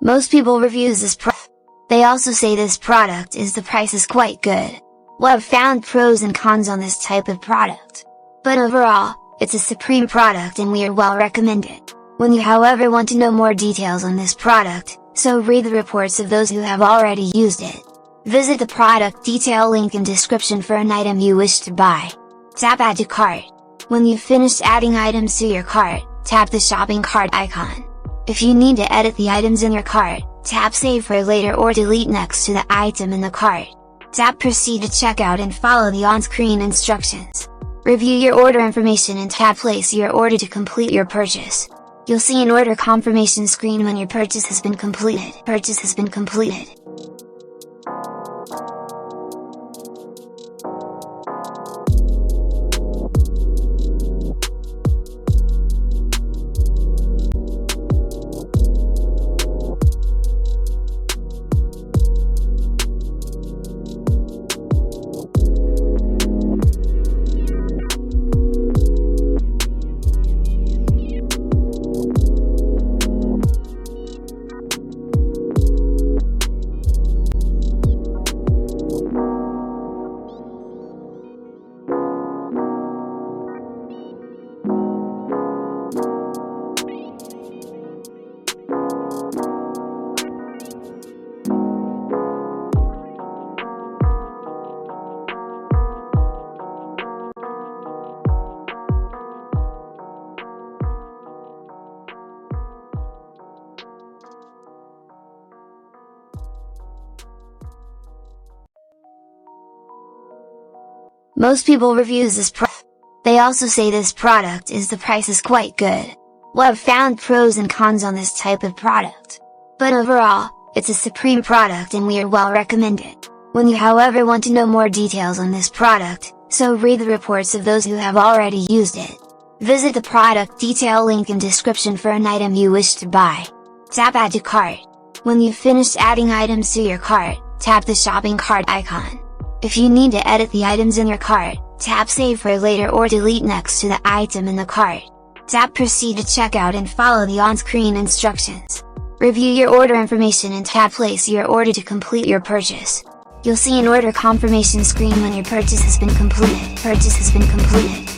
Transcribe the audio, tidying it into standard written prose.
Most people reviews this product. They also say this product is the price is quite good. Well, I've found pros and cons on this type of product. But overall, it's a supreme product and we are well recommend it. When you however want to know more details on this product, so read the reports of those who have already used it. Visit the product detail link in description for an item you wish to buy. Tap add to cart. When you've finished adding items to your cart, tap the shopping cart icon. If you need to edit the items in your cart, tap save for later or delete next to the item in the cart. Tap proceed to checkout and follow the on-screen instructions. Review your order information and tap place your order to complete your purchase. You'll see an order confirmation screen when your purchase has been completed. Most people reviews this product. They also say this product is the price is quite good. Well, I've found pros and cons on this type of product. But overall, it's a supreme product and we are well recommend it. When you however want to know more details on this product, so read the reports of those who have already used it. Visit the product detail link in description for an item you wish to buy. Tap add to cart. When you've finished adding items to your cart, tap the shopping cart icon. If you need to edit the items in your cart, tap save for later or delete next to the item in the cart. Tap proceed to checkout and follow the on-screen instructions. Review your order information and tap place your order to complete your purchase. You'll see an order confirmation screen when your purchase has been completed.